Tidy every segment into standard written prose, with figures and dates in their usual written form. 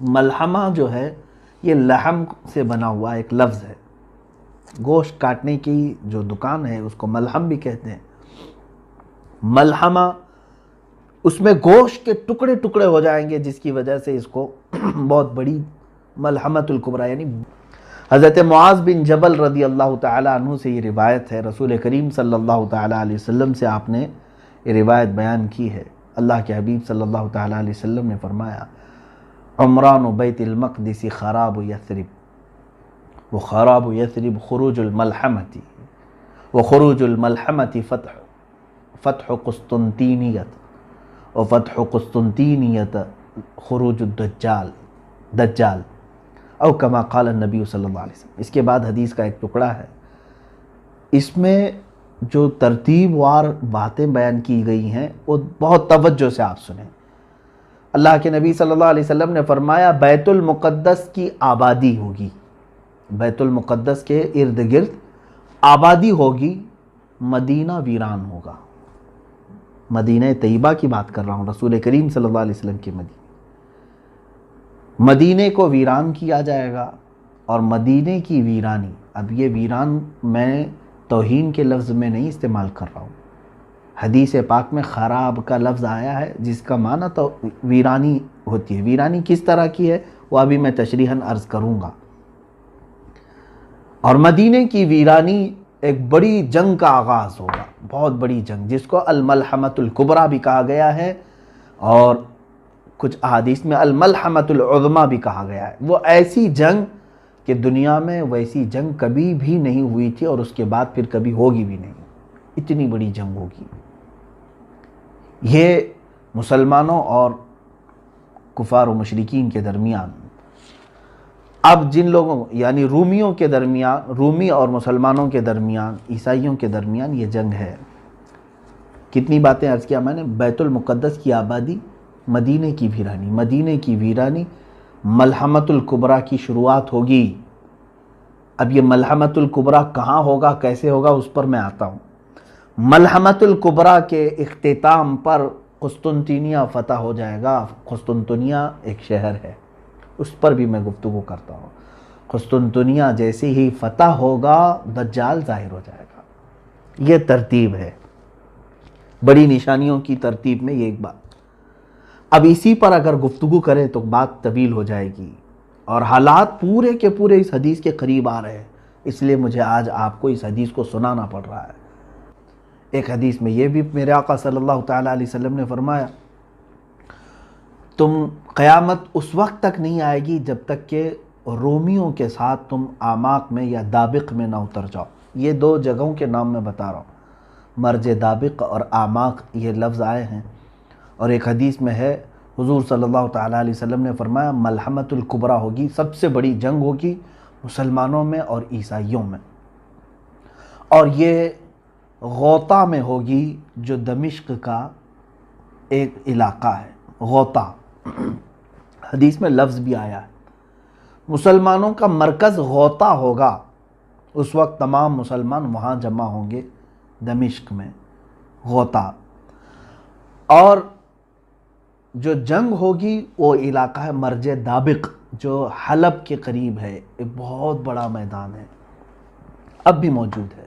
ملحمہ جو ہے یہ لحم سے بنا ہوا ایک لفظ ہے. گوشت کاٹنے کی جو دکان ہے اس کو ملحم بھی کہتے ہیں. ملحمہ اس میں گوشت کے ٹکڑے ٹکڑے ہو جائیں گے، جس کی وجہ سے اس کو بہت بڑی ملحمۃ الکبریٰ. یعنی حضرت معاذ بن جبل رضی اللہ تعالیٰ عنہ سے یہ روایت ہے، رسول کریم صلی اللہ تعالیٰ علیہ وسلم سے آپ نے یہ روایت بیان کی ہے. اللہ کے حبیب صلی اللہ تعالیٰ علیہ وسلم نے فرمایا عمران بیت المقدس خراب یثرب وخراب یثرب خروج الملحمۃ وخروج الملحمۃ فتح قسطنطینیت وفتح قسطنطینیت خروج دجال او کما قال النبی صلی اللہ علیہ وسلم. اس کے بعد حدیث کا ایک ٹکڑا ہے، اس میں جو ترتیب وار باتیں بیان کی گئی ہیں وہ بہت توجہ سے آپ سنیں. اللہ کے نبی صلی اللہ علیہ وسلم نے فرمایا بیت المقدس کی آبادی ہوگی، بیت المقدس کے ارد گرد آبادی ہوگی، مدینہ ویران ہوگا. مدینہ طیبہ کی بات کر رہا ہوں، رسول کریم صلی اللہ علیہ وسلم کے مدینے کو ویران کیا جائے گا. اور مدینے کی ویرانی، اب یہ ویران میں توہین کے لفظ میں نہیں استعمال کر رہا ہوں، حدیث پاک میں خراب کا لفظ آیا ہے جس کا معنی تو ویرانی ہوتی ہے. ویرانی کس طرح کی ہے وہ ابھی میں تشریحاً عرض کروں گا. اور مدینے کی ویرانی ایک بڑی جنگ کا آغاز ہوگا، بہت بڑی جنگ جس کو الملحمۃ الکبریٰ بھی کہا گیا ہے، اور کچھ احادیث میں الملحمۃ العظمیٰ بھی کہا گیا ہے. وہ ایسی جنگ کہ دنیا میں ویسی جنگ کبھی بھی نہیں ہوئی تھی اور اس کے بعد پھر کبھی ہوگی بھی نہیں. اتنی بڑی جنگ ہوگی. یہ مسلمانوں اور کفار و مشرکین کے درمیان، اب جن لوگوں یعنی رومیوں کے درمیان، رومی اور مسلمانوں کے درمیان، عیسائیوں کے درمیان یہ جنگ ہے. کتنی باتیں عرض کیا میں نے، بیت المقدس کی آبادی، مدینے کی ویرانی. مدینے کی ویرانی ملحمۃ الکبریٰ کی شروعات ہوگی. اب یہ ملحمۃ الکبریٰ کہاں ہوگا، کیسے ہوگا، اس پر میں آتا ہوں. ملحمۃ الکبریٰ کے اختتام پر قسطنطینیہ فتح ہو جائے گا. قسطنطنیہ ایک شہر ہے، اس پر بھی میں گفتگو کرتا ہوں. قسطنطنیہ جیسے ہی فتح ہوگا دجال ظاہر ہو جائے گا. یہ ترتیب ہے، بڑی نشانیوں کی ترتیب میں یہ ایک بات. اب اسی پر اگر گفتگو کریں تو بات طویل ہو جائے گی، اور حالات پورے کے پورے اس حدیث کے قریب آ رہے ہیں، اس لیے مجھے آج آپ کو اس حدیث کو سنانا پڑ رہا ہے. ایک حدیث میں یہ بھی میرے آقا صلی اللہ تعالیٰ علیہ وسلم نے فرمایا تم قیامت اس وقت تک نہیں آئے گی جب تک کہ رومیوں کے ساتھ تم آماق میں یا دابق میں نہ اتر جاؤ. یہ دو جگہوں کے نام میں بتا رہا ہوں، مرج دابق اور آماق یہ لفظ آئے ہیں. اور ایک حدیث میں ہے حضور صلی اللہ تعالیٰ علیہ وسلم نے فرمایا ملحمۃ الکبریٰ ہوگی، سب سے بڑی جنگ ہوگی مسلمانوں میں اور عیسائیوں میں، اور یہ غوطہ میں ہوگی جو دمشق کا ایک علاقہ ہے. غوطہ حدیث میں لفظ بھی آیا ہے. مسلمانوں کا مرکز غوطہ ہوگا، اس وقت تمام مسلمان وہاں جمع ہوں گے دمشق میں، غوطہ. اور جو جنگ ہوگی وہ علاقہ ہے مرج دابق جو حلب کے قریب ہے. ایک بہت بڑا میدان ہے، اب بھی موجود ہے،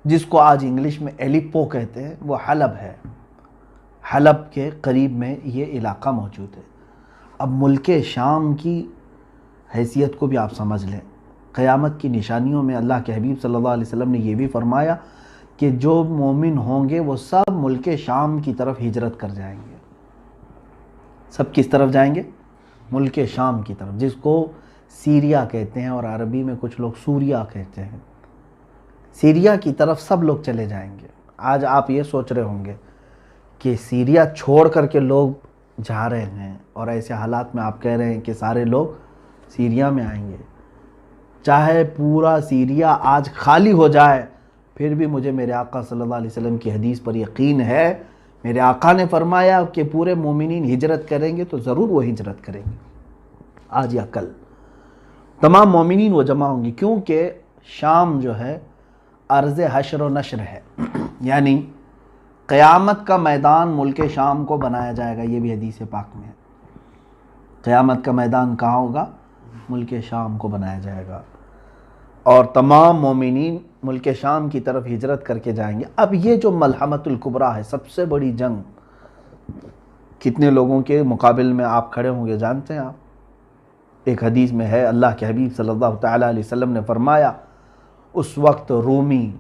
جس کو آج انگلش میں ایلیپو کہتے ہیں، وہ حلب ہے. حلب کے قریب میں یہ علاقہ موجود ہے. اب ملک شام کی حیثیت کو بھی آپ سمجھ لیں. قیامت کی نشانیوں میں اللہ کے حبیب صلی اللہ علیہ وسلم نے یہ بھی فرمایا کہ جو مومن ہوں گے وہ سب ملک شام کی طرف ہجرت کر جائیں گے. سب کس طرف جائیں گے؟ ملک شام کی طرف، جس کو سیریا کہتے ہیں، اور عربی میں کچھ لوگ سوریا کہتے ہیں. سیریا کی طرف سب لوگ چلے جائیں گے. آج آپ یہ سوچ رہے ہوں گے کہ سیریا چھوڑ کر کے لوگ جا رہے ہیں، اور ایسے حالات میں آپ کہہ رہے ہیں کہ سارے لوگ سیریا میں آئیں گے. چاہے پورا سیریا آج خالی ہو جائے پھر بھی مجھے میرے آقا صلی اللہ علیہ وسلم کی حدیث پر یقین ہے. میرے آقا نے فرمایا کہ پورے مومنین ہجرت کریں گے تو ضرور وہ ہجرت کریں گے. آج یا کل تمام مومنین وہ جمع ہوں گے، کیونکہ شام جو ہے ارض حشر و نشر ہے، یعنی قیامت کا میدان ملک شام کو بنایا جائے گا. یہ بھی حدیث پاک میں ہے. قیامت کا میدان کہاں ہوگا؟ ملک شام کو بنایا جائے گا، اور تمام مومنین ملک شام کی طرف ہجرت کر کے جائیں گے۔ اب یہ جو ملحمۃ الکبریٰ ہے، سب سے بڑی جنگ، کتنے لوگوں کے مقابل میں آپ کھڑے ہوں گے جانتے ہیں آپ؟ ایک حدیث میں ہے، اللہ کے حبیب صلی اللہ تعالیٰ علیہ وسلم نے فرمایا اس وقت رومی،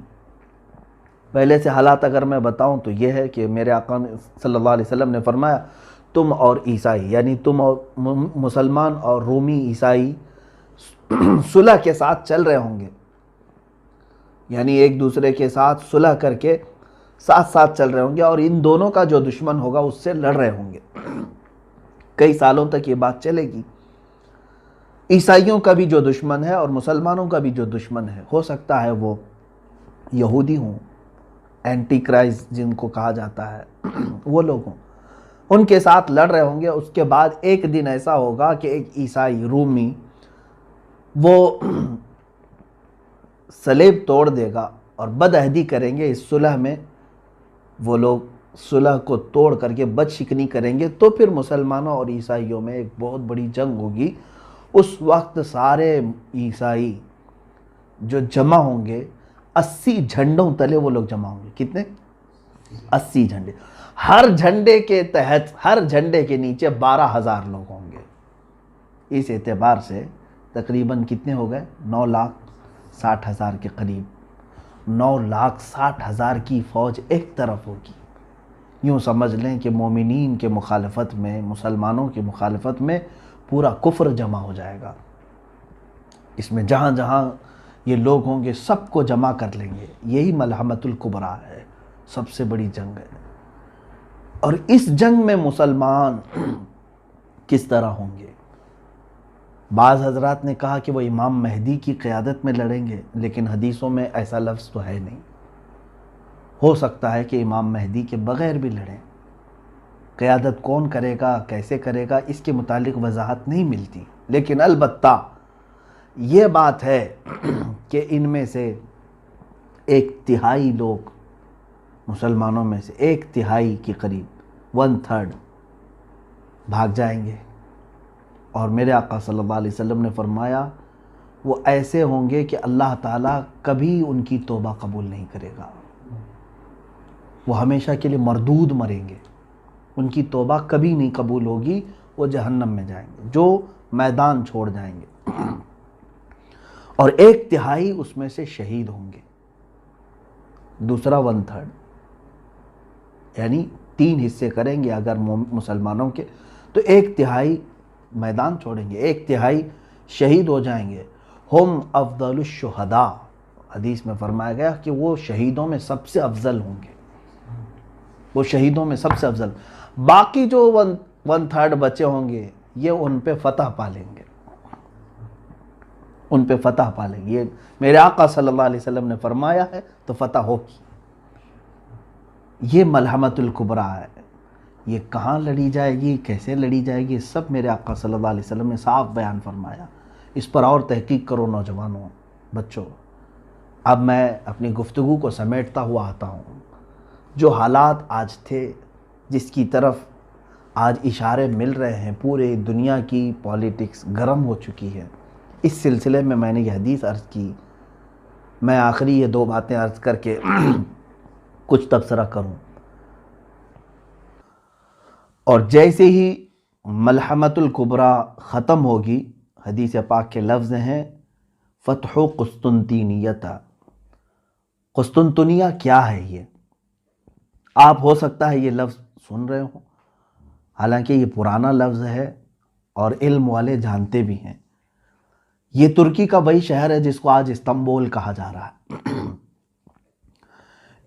پہلے سے حالات اگر میں بتاؤں تو یہ ہے کہ میرے آقا صلی اللہ علیہ وسلم نے فرمایا تم اور عیسائی، یعنی تم اور مسلمان اور رومی عیسائی صلح کے ساتھ چل رہے ہوں گے، یعنی ایک دوسرے کے ساتھ صلح کر کے ساتھ ساتھ چل رہے ہوں گے، اور ان دونوں کا جو دشمن ہوگا اس سے لڑ رہے ہوں گے۔ کئی سالوں تک یہ بات چلے گی۔ عیسائیوں کا بھی جو دشمن ہے اور مسلمانوں کا بھی جو دشمن ہے، ہو سکتا ہے وہ یہودی ہوں، اینٹی کرائسٹ جن کو کہا جاتا ہے، وہ لوگ ہوں، ان کے ساتھ لڑ رہے ہوں گے۔ اس کے بعد ایک دن ایسا ہوگا کہ ایک عیسائی رومی وہ صلیب توڑ دے گا اور بدعہدی کریں گے، اس صلح میں وہ لوگ صلح کو توڑ کر کے بد شکنی کریں گے، تو پھر مسلمانوں اور عیسائیوں میں ایک بہت بڑی جنگ ہوگی۔ اس وقت سارے عیسائی جو جمع ہوں گے، 80 جھنڈوں تلے وہ لوگ جمع ہوں گے۔ کتنے؟ 80 جھنڈے، ہر جھنڈے کے تحت، ہر جھنڈے کے نیچے 12,000 لوگ ہوں گے۔ اس اعتبار سے تقریباً کتنے ہو گئے؟ 9,60,000 کے قریب، 9,60,000 کی فوج ایک طرف ہوگی۔ یوں سمجھ لیں کہ مومنین کے مخالفت میں، مسلمانوں کی مخالفت میں پورا کفر جمع ہو جائے گا۔ اس میں جہاں جہاں یہ لوگ ہوں گے سب کو جمع کر لیں گے۔ یہی ملحمۃ الکبریٰ ہے، سب سے بڑی جنگ ہے۔ اور اس جنگ میں مسلمان کس طرح ہوں گے؟ بعض حضرات نے کہا کہ وہ امام مہدی کی قیادت میں لڑیں گے، لیکن حدیثوں میں ایسا لفظ تو ہے نہیں۔ ہو سکتا ہے کہ امام مہدی کے بغیر بھی لڑیں۔ قیادت کون کرے گا، کیسے کرے گا، اس کے متعلق وضاحت نہیں ملتی، لیکن البتہ یہ بات ہے کہ ان میں سے 1/3 لوگ، مسلمانوں میں سے 1/3 کے قریب، 1/3 بھاگ جائیں گے۔ اور میرے آقا صلی اللہ علیہ وسلم نے فرمایا وہ ایسے ہوں گے کہ اللہ تعالیٰ کبھی ان کی توبہ قبول نہیں کرے گا، وہ ہمیشہ کے لیے مردود مریں گے، ان کی توبہ کبھی نہیں قبول ہوگی، وہ جہنم میں جائیں گے، جو میدان چھوڑ جائیں گے۔ اور 1/3 اس میں سے شہید ہوں گے، دوسرا 1/3، یعنی 3 حصے کریں گے اگر مسلمانوں کے، تو 1/3 میدان چھوڑیں گے، 1/3 شہید ہو جائیں گے۔ ہم افضل الشہداء، حدیث میں فرمایا گیا کہ وہ شہیدوں میں سب سے افضل ہوں گے، وہ شہیدوں میں سب سے افضل۔ باقی جو 1/3 بچے ہوں گے یہ ان پہ فتح پالیں گے، ان پہ فتح پالیں گے۔ یہ میرے آقا صلی اللہ علیہ وسلم نے فرمایا ہے تو فتح ہوگی۔ یہ ملحمۃ الکبریٰ ہے۔ یہ کہاں لڑی جائے گی، کیسے لڑی جائے گی، سب میرے آقا صلی اللہ علیہ وسلم نے صاف بیان فرمایا۔ اس پر اور تحقیق کرو نوجوانوں، بچوں۔ اب میں اپنی گفتگو کو سمیٹتا ہوا آتا ہوں۔ جو حالات آج تھے، جس کی طرف آج اشارے مل رہے ہیں، پورے دنیا کی پولیٹکس گرم ہو چکی ہے، اس سلسلے میں میں نے یہ حدیث عرض کی۔ میں آخری یہ 2 باتیں عرض کر کے کچھ تبصرہ کروں۔ اور جیسے ہی ملحمۃ الکبریٰ ختم ہوگی، حدیث پاک کے لفظ ہیں فتح قسطنطینیہ۔ قسطنطنیہ کیا ہے؟ یہ آپ ہو سکتا ہے یہ لفظ سن رہے ہوں، حالانکہ یہ پرانا لفظ ہے اور علم والے جانتے بھی ہیں۔ یہ ترکی کا وہی شہر ہے جس کو آج استنبول کہا جا رہا ہے۔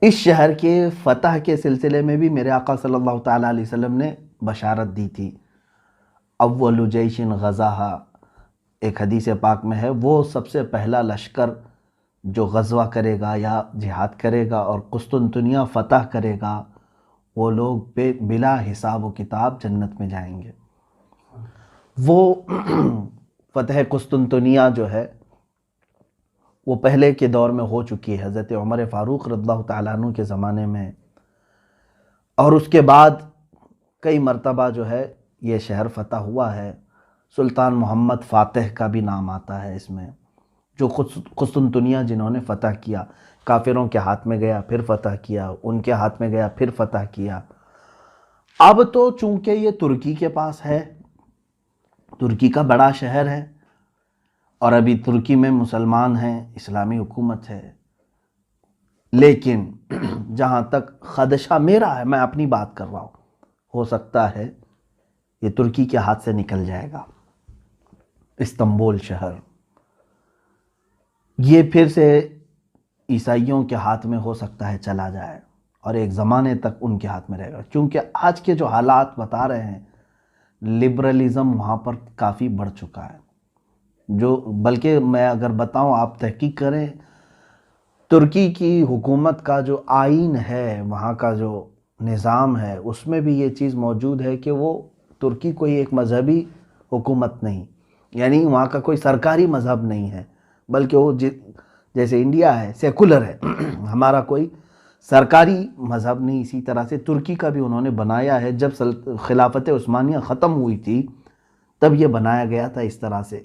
اس شہر کے فتح کے سلسلے میں بھی میرے آقا صلی اللہ تعالیٰ علیہ وسلم نے بشارت دی تھی۔ اول جیش غزاہا، ایک حدیث پاک میں ہے، وہ سب سے پہلا لشکر جو غزوہ کرے گا یا جہاد کرے گا اور قسطنطنیہ فتح کرے گا، وہ لوگ بلا حساب و کتاب جنت میں جائیں گے۔ وہ فتح قسطنطنیہ جو ہے وہ پہلے کے دور میں ہو چکی ہے، حضرت عمر فاروق رضی اللہ تعالیٰ عنہ کے زمانے میں، اور اس کے بعد کئی مرتبہ جو ہے یہ شہر فتح ہوا ہے۔ سلطان محمد فاتح کا بھی نام آتا ہے اس میں، جو قسطنطنیہ جنہوں نے فتح کیا، کافروں کے ہاتھ میں گیا پھر فتح کیا، ان کے ہاتھ میں گیا پھر فتح کیا۔ اب تو چونکہ یہ ترکی کے پاس ہے، ترکی کا بڑا شہر ہے، اور ابھی ترکی میں مسلمان ہیں، اسلامی حکومت ہے، لیکن جہاں تک خدشہ میرا ہے، میں اپنی بات کر رہا ہوں، ہو سکتا ہے یہ ترکی کے ہاتھ سے نکل جائے گا استنبول شہر، یہ پھر سے عیسائیوں کے ہاتھ میں ہو سکتا ہے چلا جائے، اور ایک زمانے تک ان کے ہاتھ میں رہے گا، کیونکہ آج کے جو حالات بتا رہے ہیں لبرلزم وہاں پر کافی بڑھ چکا ہے، جو بلکہ میں اگر بتاؤں، آپ تحقیق کریں، ترکی کی حکومت کا جو آئین ہے، وہاں کا جو نظام ہے، اس میں بھی یہ چیز موجود ہے کہ وہ ترکی کوئی ایک مذہبی حکومت نہیں، یعنی وہاں کا کوئی سرکاری مذہب نہیں ہے، بلکہ وہ جیسے انڈیا ہے سیکولر ہے، ہمارا کوئی سرکاری مذہب نہیں، اسی طرح سے ترکی کا بھی انہوں نے بنایا ہے، جب خلافت عثمانیہ ختم ہوئی تھی تب یہ بنایا گیا تھا اس طرح سے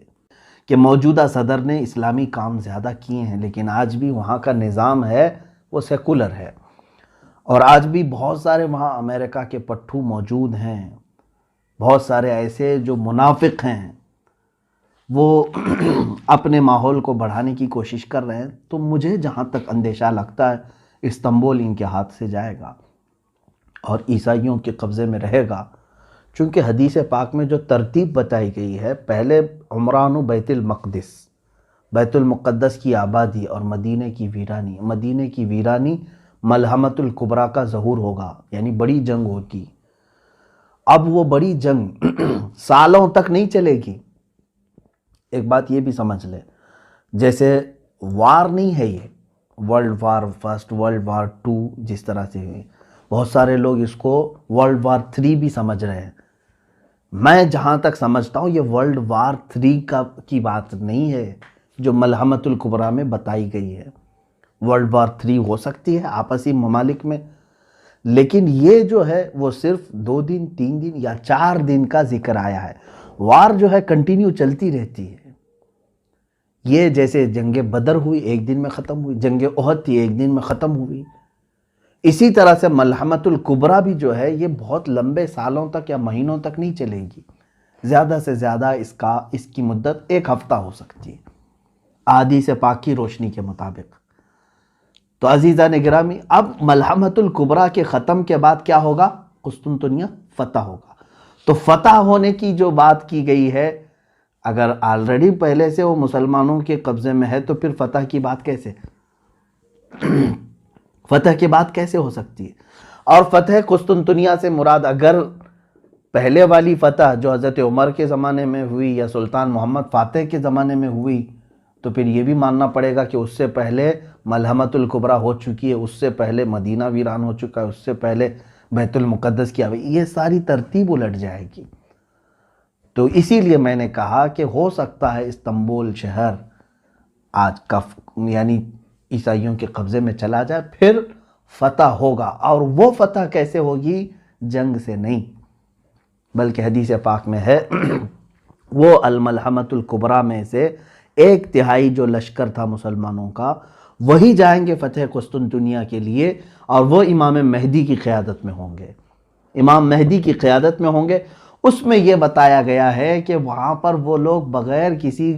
کہ موجودہ صدر نے اسلامی کام زیادہ کیے ہیں، لیکن آج بھی وہاں کا نظام ہے وہ سیکولر ہے، اور آج بھی بہت سارے وہاں امریکہ کے پٹھو موجود ہیں، بہت سارے ایسے جو منافق ہیں، وہ اپنے ماحول کو بڑھانے کی کوشش کر رہے ہیں، تو مجھے جہاں تک اندیشہ لگتا ہے استنبول ان کے ہاتھ سے جائے گا اور عیسائیوں کے قبضے میں رہے گا، چونکہ حدیث پاک میں جو ترتیب بتائی گئی ہے، پہلے عمران و بیت المقدس، بیت المقدس کی آبادی اور مدینہ کی ویرانی ملحمۃ الکبریٰ کا ظہور ہوگا، یعنی بڑی جنگ ہوگی۔ اب وہ بڑی جنگ سالوں تک نہیں چلے گی، ایک بات یہ بھی سمجھ لے، جیسے وار نہیں ہے یہ world war first, world war two, جس طرح سے ہوئی، بہت سارے لوگ اس کو ورلڈ وار 3 بھی سمجھ رہے ہیں، میں جہاں تک سمجھتا ہوں یہ ورلڈ وار 3 کی بات نہیں ہے جو ملحمۃ الکبریٰ میں بتائی گئی ہے، ورلڈ وار 3 ہو سکتی ہے آپسی ممالک میں، لیکن یہ جو ہے وہ صرف 2 دن 3 دن یا 4 دن کا ذکر آیا ہے، وار جو ہے کنٹینیو چلتی رہتی ہے، یہ جیسے جنگ بدر ہوئی 1 دن میں ختم ہوئی، جنگ احد تھی 1 دن میں ختم ہوئی، اسی طرح سے ملحمۃ الکبریٰ بھی جو ہے یہ بہت لمبے سالوں تک یا مہینوں تک نہیں چلے گی، زیادہ سے زیادہ اس کی مدت 1 ہفتہ ہو سکتی ہے احادیث پاک کی روشنی کے مطابق۔ تو عزیزان گرامی، اب ملحمۃ الکبریٰ کے ختم کے بعد کیا ہوگا؟ قسطنطنیہ فتح ہوگا، تو فتح ہونے کی جو بات کی گئی ہے، اگر آلریڈی پہلے سے وہ مسلمانوں کے قبضے میں ہے تو پھر فتح کی بات کیسے ہو سکتی ہے؟ اور فتح قسطنطنیہ سے مراد اگر پہلے والی فتح جو حضرت عمر کے زمانے میں ہوئی یا سلطان محمد فاتح کے زمانے میں ہوئی، تو پھر یہ بھی ماننا پڑے گا کہ اس سے پہلے ملحمۃ الکبریٰ ہو چکی ہے، اس سے پہلے مدینہ ویران ہو چکا ہے، اس سے پہلے بیت المقدس کی یہ ساری ترتیب الٹ جائے گی۔ تو اسی لیے میں نے کہا کہ ہو سکتا ہے استنبول شہر آج یعنی عیسائیوں کے قبضے میں چلا جائے، پھر فتح ہوگا، اور وہ فتح کیسے ہوگی؟ جنگ سے نہیں، بلکہ حدیث پاک میں ہے وہ الملحمۃ الکبریٰ میں سے 1/3 جو لشکر تھا مسلمانوں کا، وہی جائیں گے فتح قسطنطنیہ کے لیے، اور وہ امام مہدی کی قیادت میں ہوں گے، امام مہدی کی قیادت میں ہوں گے۔ اس میں یہ بتایا گیا ہے کہ وہاں پر وہ لوگ بغیر کسی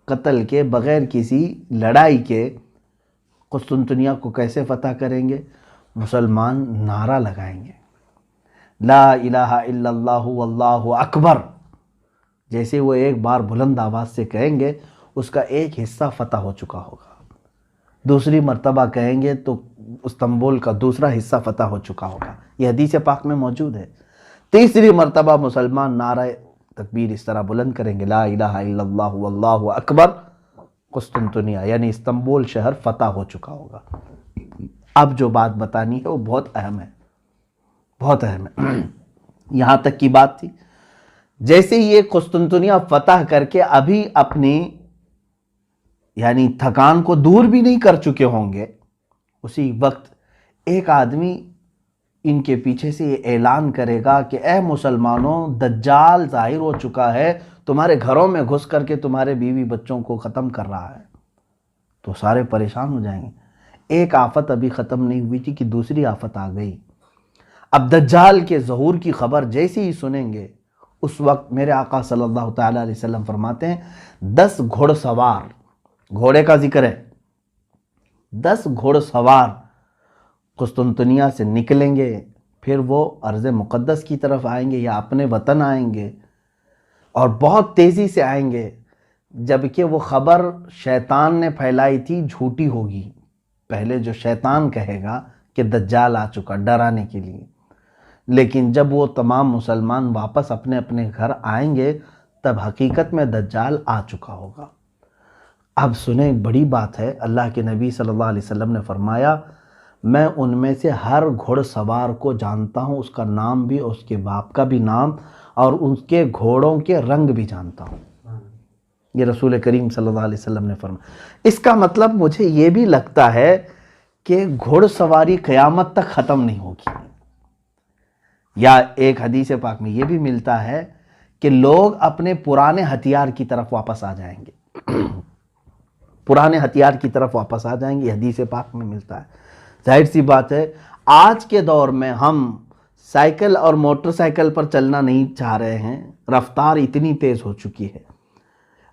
قتل کے، بغیر کسی لڑائی کے قسطنطنیہ کو کیسے فتح کریں گے؟ مسلمان نعرہ لگائیں گے، لا الہ الا اللہ واللہ اکبر، جیسے وہ ایک بار بلند آواز سے کہیں گے اس کا ایک حصہ فتح ہو چکا ہوگا، دوسری مرتبہ کہیں گے تو استنبول کا دوسرا حصہ فتح ہو چکا ہوگا، یہ حدیث پاک میں موجود ہے۔ تیسری مرتبہ مسلمان نعرہ تکبیر اس طرح بلند کریں گے، لا الہ الا اللہ واللہ اکبر، قسطنطنیہ یعنی استنبول شہر فتح ہو چکا ہوگا۔ اب جو بات بتانی ہے وہ بہت اہم ہے، بہت اہم ہے۔ یہاں تک کی بات تھی، جیسے یہ قسطنطنیہ فتح کر کے ابھی اپنی یعنی تھکان کو دور بھی نہیں کر چکے ہوں گے، اسی وقت ایک آدمی ان کے پیچھے سے یہ اعلان کرے گا کہ اے مسلمانوں، دجال ظاہر ہو چکا ہے، تمہارے گھروں میں گھس کر کے تمہارے بیوی بچوں کو ختم کر رہا ہے، تو سارے پریشان ہو جائیں گے۔ ایک آفت ابھی ختم نہیں ہوئی تھی کہ دوسری آفت آ گئی۔ اب دجال کے ظہور کی خبر جیسے ہی سنیں گے، اس وقت میرے آقا صلی اللہ تعالیٰ علیہ وسلم فرماتے ہیں 10 گھوڑ سوار، گھوڑے کا ذکر ہے، 10 گھوڑ سوار قسطنطنیہ سے نکلیں گے، پھر وہ ارض مقدس کی طرف آئیں گے یا اپنے وطن آئیں گے، اور بہت تیزی سے آئیں گے، جبکہ وہ خبر شیطان نے پھیلائی تھی جھوٹی ہوگی۔ پہلے جو شیطان کہے گا کہ دجال آ چکا، ڈرانے کے لیے، لیکن جب وہ تمام مسلمان واپس اپنے اپنے گھر آئیں گے تب حقیقت میں دجال آ چکا ہوگا۔ اب سنیں، بڑی بات ہے، اللہ کے نبی صلی اللہ علیہ وسلم نے فرمایا میں ان میں سے ہر گھوڑ سوار کو جانتا ہوں، اس کا نام بھی، اس کے باپ کا بھی نام، اور اس کے گھوڑوں کے رنگ بھی جانتا ہوں۔ یہ رسول کریم صلی اللہ علیہ وسلم نے فرمایا۔ اس کا مطلب مجھے یہ بھی لگتا ہے کہ گھوڑ سواری قیامت تک ختم نہیں ہوگی۔ یا ایک حدیث پاک میں یہ بھی ملتا ہے کہ لوگ اپنے پرانے ہتھیار کی طرف واپس آ جائیں گے، پرانے ہتھیار کی طرف واپس آ جائیں گے، یہ حدیث پاک میں ملتا ہے۔ ظاہر سی بات ہے آج کے دور میں ہم سائیکل اور موٹر سائیکل پر چلنا نہیں چاہ رہے ہیں، رفتار اتنی تیز ہو چکی ہے،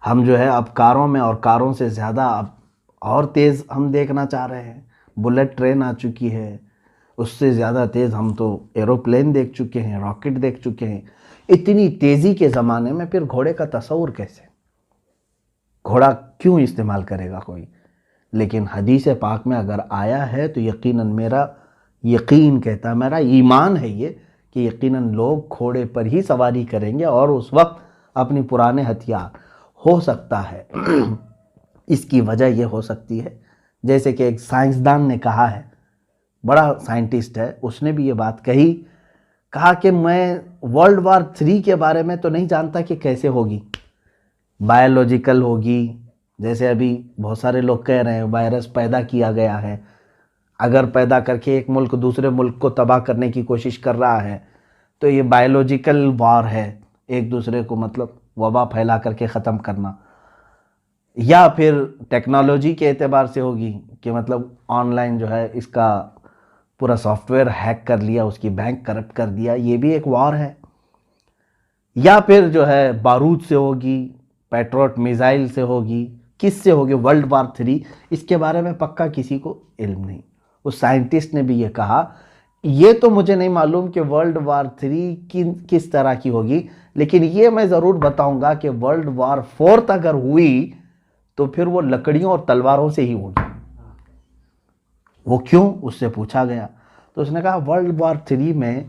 ہم جو ہے اب کاروں میں، اور کاروں سے زیادہ اب اور تیز ہم دیکھنا چاہ رہے ہیں، بلٹ ٹرین آ چکی ہے، اس سے زیادہ تیز ہم تو ایروپلین دیکھ چکے ہیں، راکٹ دیکھ چکے ہیں۔ اتنی تیزی کے زمانے میں پھر گھوڑے کا تصور کیسے؟ گھوڑا کیوں استعمال کرے گا کوئی؟ لیکن حدیث پاک میں اگر آیا ہے تو یقیناً میرا یقین کہتا ہے، میرا ایمان ہے یہ کہ یقیناً لوگ گھوڑے پر ہی سواری کریں گے، اور اس وقت اپنی پرانے ہتھیار، ہو سکتا ہے اس کی وجہ یہ ہو سکتی ہے، جیسے کہ ایک سائنسدان نے کہا ہے، بڑا سائنٹسٹ ہے، اس نے بھی یہ بات کہا کہ میں ورلڈ وار 3 کے بارے میں تو نہیں جانتا کہ کیسے ہوگی، بایولوجیکل ہوگی، جیسے ابھی بہت سارے لوگ کہہ رہے ہیں وائرس پیدا کیا گیا ہے، اگر پیدا کر کے ایک ملک دوسرے ملک کو تباہ کرنے کی کوشش کر رہا ہے تو یہ بایولوجیکل وار ہے، ایک دوسرے کو مطلب وبا پھیلا کر کے ختم کرنا، یا پھر ٹیکنالوجی کے اعتبار سے ہوگی کہ مطلب آن لائن جو ہے اس کا پورا سافٹ ویئر ہیک کر لیا، اس کی بینک کرپٹ کر دیا، یہ بھی ایک وار ہے، یا پھر جو ہے بارود سے ہوگی، پیٹروٹ میزائل سے ہوگی، کس سے ہوگی ورلڈ وار 3، اس کے بارے میں پکا کسی کو علم نہیں۔ اس سائنٹسٹ نے بھی یہ کہا، یہ تو مجھے نہیں معلوم کہ ورلڈ وار 3 کس طرح کی ہوگی، لیکن یہ میں ضرور بتاؤں گا کہ ورلڈ وار 4 اگر ہوئی تو پھر وہ لکڑیوں اور تلواروں سے ہی ہوگی۔ وہ کیوں؟ اس سے پوچھا گیا تو اس نے کہا ورلڈ وار 3 میں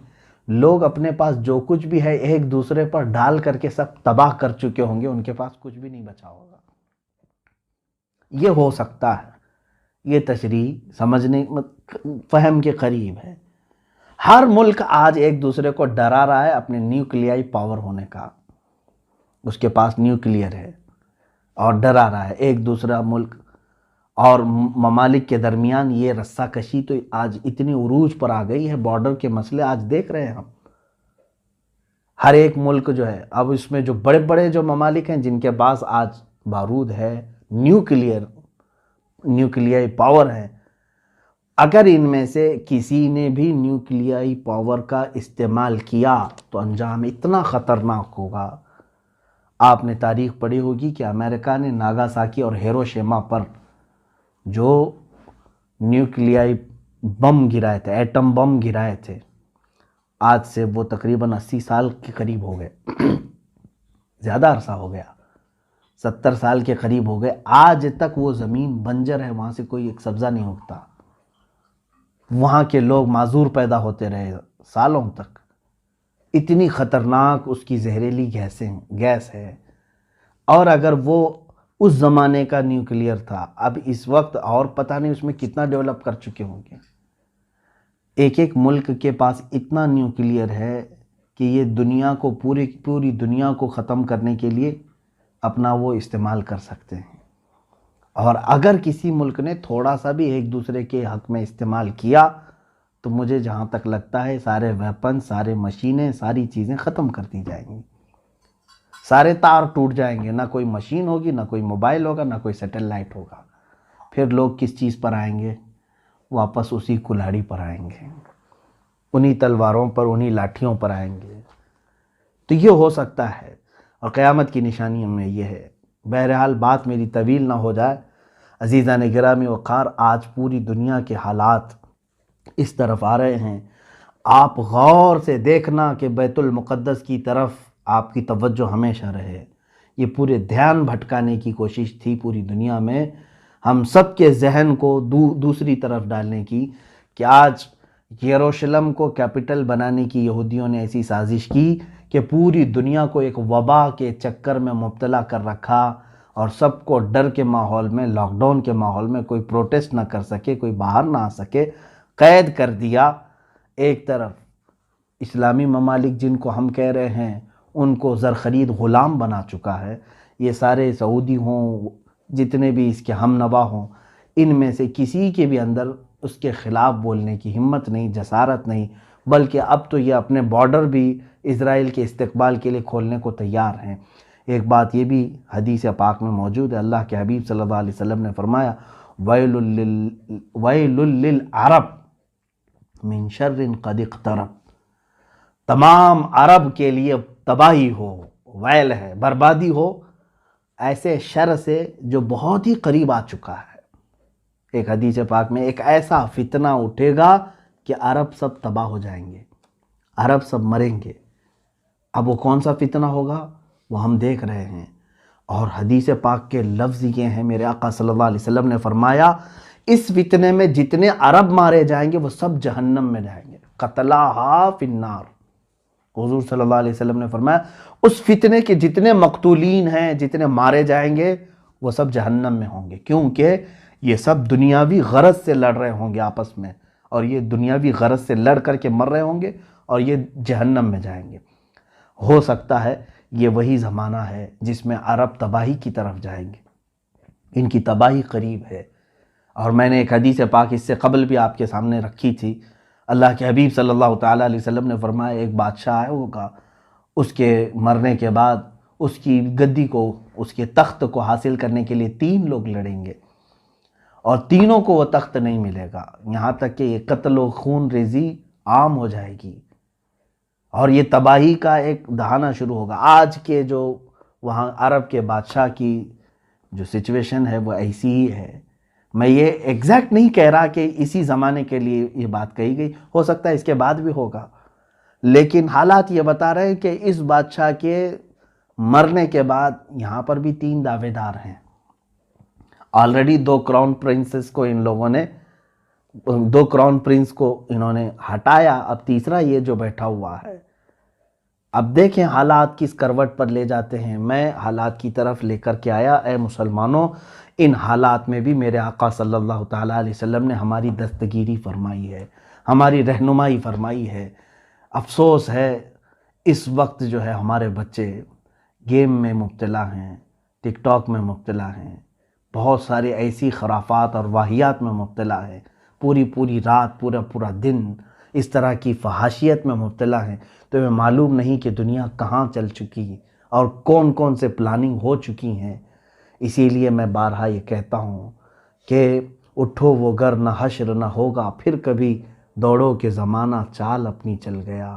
لوگ اپنے پاس جو کچھ بھی ہے ایک دوسرے پر ڈال کر کے سب تباہ کر چکے ہوں گے، ان کے پاس کچھ بھی نہیں بچا ہوگا۔ یہ ہو سکتا ہے، یہ تشریح سمجھنے فہم کے قریب ہے۔ ہر ملک آج ایک دوسرے کو ڈرا رہا ہے اپنے نیوکلیائی پاور ہونے کا، اس کے پاس نیوکلیئر ہے اور ڈرا رہا ہے ایک دوسرا ملک، اور ممالک کے درمیان یہ رسہ کشی تو آج اتنی عروج پر آ گئی ہے، بارڈر کے مسئلے آج دیکھ رہے ہیں ہم، ہر ایک ملک جو ہے، اب اس میں جو بڑے بڑے جو ممالک ہیں جن کے پاس آج بارود ہے، نیوکلیائی پاور ہے، اگر ان میں سے کسی نے بھی نیوکلیائی پاور کا استعمال کیا تو انجام اتنا خطرناک ہوگا۔ آپ نے تاریخ پڑھی ہوگی کہ امریکہ نے ناگاساکی اور ہیروشیما پر جو نیوکلیائی بم گرائے تھے، ایٹم بم گرائے تھے، آج سے وہ تقریباً 80 سال کے قریب ہو گئے، زیادہ عرصہ ہو گیا، 70 سال کے قریب ہو گئے، آج تک وہ زمین بنجر ہے، وہاں سے کوئی ایک سبزہ نہیں اگتا، وہاں کے لوگ معذور پیدا ہوتے رہے سالوں تک، اتنی خطرناک اس کی زہریلی گیس ہے۔ اور اگر وہ اس زمانے کا نیوکلیئر تھا، اب اس وقت اور پتہ نہیں اس میں کتنا ڈیولپ کر چکے ہوں گے۔ ایک ایک ملک کے پاس اتنا نیوکلیئر ہے کہ یہ دنیا کو پوری دنیا کو ختم کرنے کے لیے اپنا وہ استعمال کر سکتے ہیں، اور اگر کسی ملک نے تھوڑا سا بھی ایک دوسرے کے حق میں استعمال کیا تو مجھے جہاں تک لگتا ہے سارے ویپن، سارے مشینیں، ساری چیزیں ختم کر دی جائیں گی، سارے تار ٹوٹ جائیں گے، نہ کوئی مشین ہوگی، نہ کوئی موبائل ہوگا، نہ کوئی سیٹلائٹ ہوگا۔ پھر لوگ کس چیز پر آئیں گے؟ واپس اسی کلہاڑی پر آئیں گے، انہی تلواروں پر، انہی لاٹھیوں پر آئیں گے۔ تو یہ ہو سکتا ہے، اور قیامت کی نشانیوں میں یہ ہے۔ بہرحال بات میری طویل نہ ہو جائے، عزیزان گرامی وقار، آج پوری دنیا کے حالات اس طرف آ رہے ہیں، آپ غور سے دیکھنا کہ بیت المقدس کی طرف آپ کی توجہ ہمیشہ رہے۔ یہ پورے دھیان بھٹکانے کی کوشش تھی پوری دنیا میں، ہم سب کے ذہن کو دوسری طرف ڈالنے کی، کہ آج یروشلم کو کیپٹل بنانے کی یہودیوں نے ایسی سازش کی کہ پوری دنیا کو ایک وبا کے چکر میں مبتلا کر رکھا، اور سب کو ڈر کے ماحول میں، لاک ڈاؤن کے ماحول میں، کوئی پروٹیسٹ نہ کر سکے، کوئی باہر نہ آ سکے، قید کر دیا۔ ایک طرف اسلامی ممالک جن کو ہم کہہ رہے ہیں ان کو زرخرید غلام بنا چکا ہے۔ یہ سارے سعودی ہوں، جتنے بھی اس کے ہم نوا ہوں، ان میں سے کسی کے بھی اندر اس کے خلاف بولنے کی ہمت نہیں، جسارت نہیں، بلکہ اب تو یہ اپنے بارڈر بھی اسرائیل کے استقبال کے لیے کھولنے کو تیار ہیں۔ ایک بات یہ بھی حدیث پاک میں موجود ہے، اللہ کے حبیب صلی اللہ علیہ وسلم نے فرمایا وَيْلٌ لِّلْعَرَبِ مِن شَرٍ قَدِ اقْتَرَبَ، تمام عرب کے لیے تباہی ہو، ویل ہے، بربادی ہو، ایسے شر سے جو بہت ہی قریب آ چکا ہے۔ ایک حدیث پاک میں ایک ایسا فتنہ اٹھے گا کہ عرب سب تباہ ہو جائیں گے، عرب سب مریں گے۔ اب وہ کون سا فتنہ ہوگا وہ ہم دیکھ رہے ہیں، اور حدیث پاک کے لفظ یہ ہیں، میرے آقا صلی اللہ علیہ وسلم نے فرمایا اس فتنے میں جتنے عرب مارے جائیں گے وہ سب جہنم میں جائیں گے، قتلاہا فی النار۔ حضور صلی اللہ علیہ وسلم نے فرمایا اس فتنے کے جتنے مقتولین ہیں، جتنے مارے جائیں گے، وہ سب جہنم میں ہوں گے، کیونکہ یہ سب دنیاوی غرض سے لڑ رہے ہوں گے آپس میں، اور یہ دنیاوی غرض سے لڑ کر کے مر رہے ہوں گے، اور یہ جہنم میں جائیں گے۔ ہو سکتا ہے یہ وہی زمانہ ہے جس میں عرب تباہی کی طرف جائیں گے، ان کی تباہی قریب ہے۔ اور میں نے ایک حدیث پاک اس سے قبل بھی آپ کے سامنے رکھی تھی، اللہ کے حبیب صلی اللہ تعالیٰ علیہ وسلم نے فرمایا ایک بادشاہ ہے ہوگا، اس کے مرنے کے بعد اس کی گدی کو، اس کے تخت کو حاصل کرنے کے لیے 3 لوگ لڑیں گے، اور تینوں کو وہ تخت نہیں ملے گا، یہاں تک کہ یہ قتل و خون ریزی عام ہو جائے گی، اور یہ تباہی کا ایک دہانا شروع ہوگا۔ آج کے جو وہاں عرب کے بادشاہ کی جو سچویشن ہے وہ ایسی ہی ہے۔ میں یہ ایگزیکٹ نہیں کہہ رہا کہ اسی زمانے کے لیے یہ بات کہی گئی، ہو سکتا ہے اس کے بعد بھی ہوگا، لیکن حالات یہ بتا رہے ہیں کہ اس بادشاہ کے مرنے کے بعد یہاں پر بھی 3 دعوے دار ہیں۔ آلریڈی 2 کراؤن پرنسز کو ان لوگوں نے، 2 کراؤن پرنس کو انہوں نے ہٹایا، اب تیسرا یہ جو بیٹھا ہوا ہے۔ اب دیکھیں حالات کس کروٹ پر لے جاتے ہیں۔ میں حالات کی طرف لے کر کے آیا، اے مسلمانوں، ان حالات میں بھی میرے آقا صلی اللہ تعالیٰ علیہ وسلم نے ہماری دستگیری فرمائی ہے، ہماری رہنمائی فرمائی ہے۔ افسوس ہے اس وقت جو ہے ہمارے بچے گیم میں مبتلا ہیں، ٹک ٹاک میں مبتلا ہیں، بہت ساری ایسی خرافات اور واہیات میں مبتلا ہیں، پوری رات، پورا دن اس طرح کی فحاشیت میں مبتلا ہیں، تو ہمیں معلوم نہیں کہ دنیا کہاں چل چکی اور کون سے پلاننگ ہو چکی ہیں۔ اسی لیے میں بارہا یہ کہتا ہوں کہ اٹھو وہ گر نہ حشر نہ ہوگا پھر کبھی، دوڑو کہ زمانہ چال اپنی چل گیا۔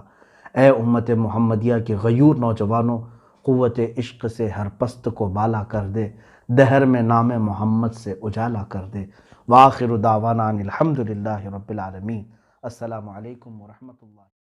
اے امت محمدیہ کے غیور نوجوانوں، قوت عشق سے ہر پست کو بالا کر دے، دہر میں نام محمد سے اجالا کر دے۔ وآخر دعوانا ان الحمدللہ رب العالمین۔ السلام علیکم ورحمۃ اللہ۔